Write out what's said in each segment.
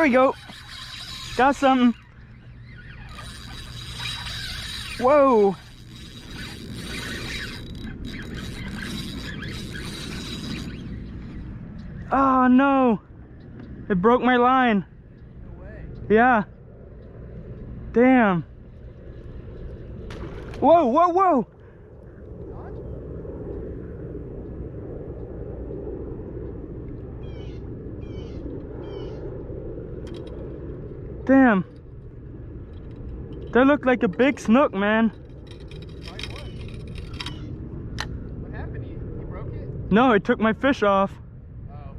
we go. Got something. Whoa. Oh no. It broke my line. No way. Yeah. Damn. Whoa, whoa, whoa. Damn. That looked like a big snook, man. What happened? You broke it? No, it took my fish off. Oh.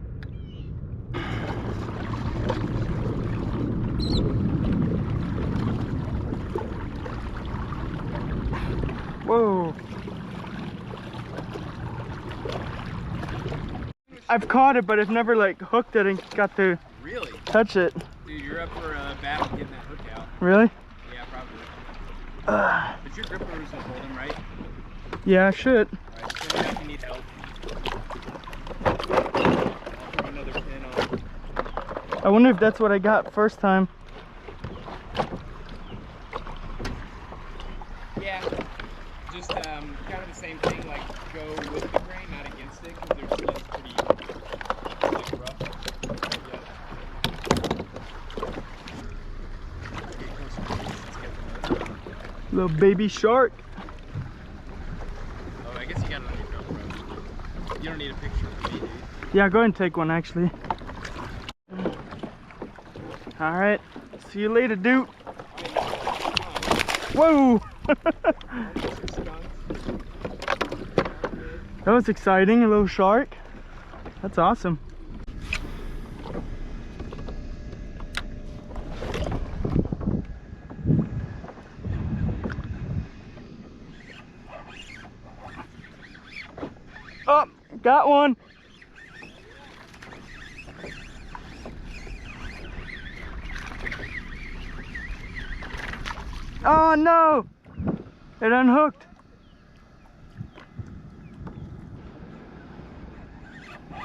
Whoa. I've caught it, but I've never like hooked it and got to Really? touch it. Dude, you're up for a battle getting that hook out. Really? Yeah, probably. But your gripper is gonna hold him, right? Yeah, I should. Alright, so if you need help. I'll throw another pin on. I wonder if that's what I got first time. Yeah. Just kind of the same thing, like go with the grain, not against it, because there's it's pretty like rough. Little baby shark. Oh, I guess you got it on your GoPro. You don't need a picture of me, dude. Yeah, go ahead and take one actually. Alright. See you later, dude. Whoa! That was exciting, a little shark. That's awesome. Oh, got one. Oh no! It unhooked.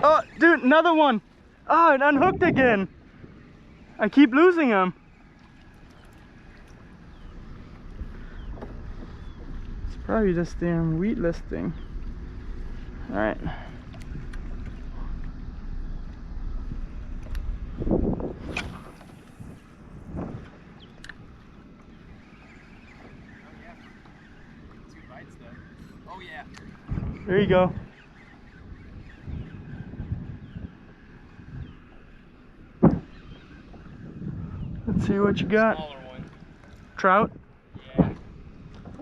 Oh, dude, another one. Oh, it unhooked again. I keep losing them. It's probably this damn weedless thing. All right. Oh yeah. There you go. Let's see what you got. Smaller one. Trout? Yeah.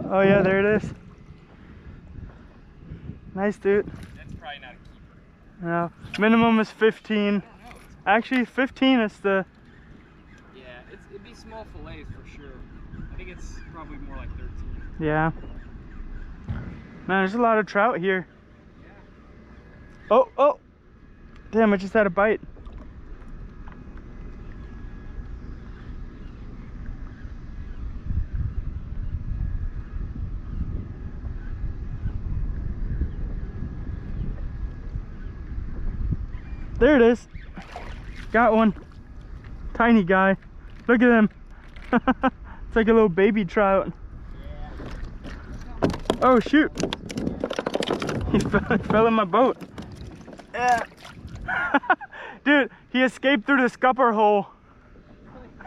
Oh yeah, there it is. Nice, dude. That's probably not a keeper. No, minimum is 15. I don't know. Actually, 15 is the... Yeah, it'd be small fillets for sure. I think it's probably more like 13. Yeah. Man, there's a lot of trout here. Yeah. Oh, oh! Damn, I just had a bite. There it is. Got one. Tiny guy. Look at him. It's like a little baby trout. Oh shoot. He fell in my boat. Yeah. Dude, he escaped through the scupper hole.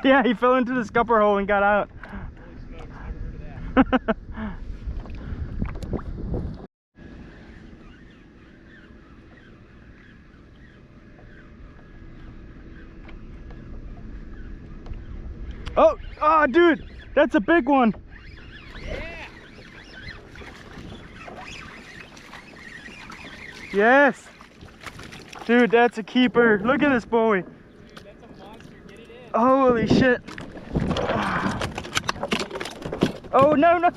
Yeah, he fell into the scupper hole and got out. Holy smokes, never heard of that. Oh, oh, dude, that's a big one. Yeah. Yes. Dude, that's a keeper. Look at this boy. Dude, that's a monster. Get it in. Holy shit. Oh, no, no.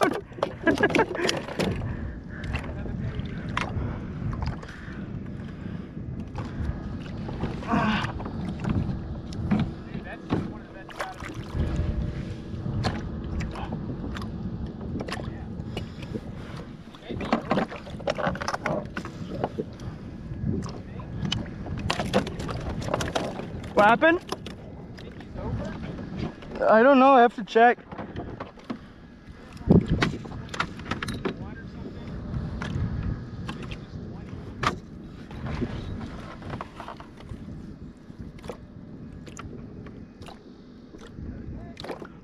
What happened? I don't know, I have to check.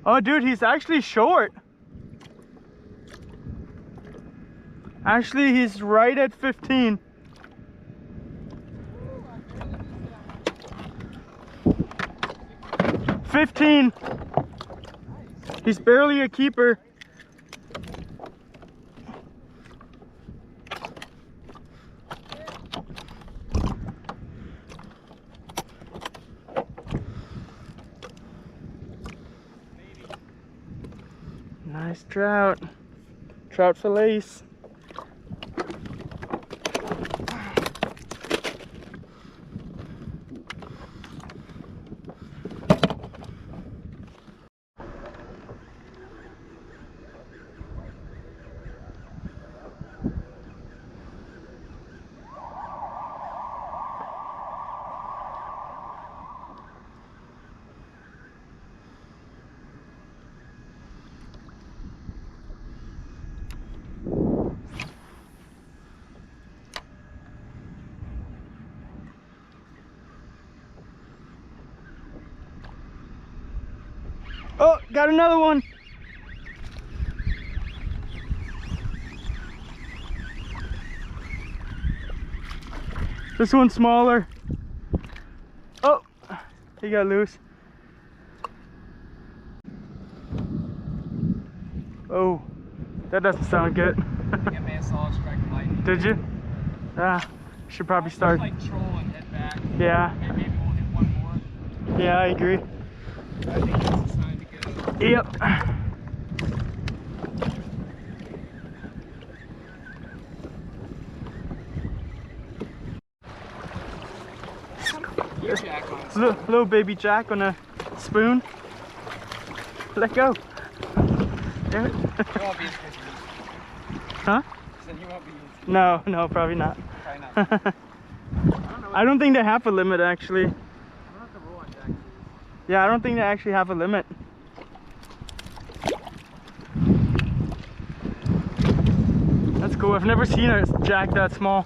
Oh dude, he's actually short. Actually, he's right at 15. He's barely a keeper. Nice trout. Trout fillets. Oh, got another one. This one's smaller. Oh, he got loose. Oh, that doesn't sound good. I may have saw a strike of lightning. Did you? Ah, should probably start. Like troll and head back. Yeah. Maybe we'll hit one more. Yeah, I agree. I think that's the sign to go. Yep. Jack on Little baby jack on a spoon. Let go. Damn it. You won't be as good. Huh? Then you won't be as No, no, probably not. Probably not. I don't think they have a limit actually. I don't have to roll on jack. Yeah, I don't think they actually have a limit. That's cool. I've never seen a jack that small.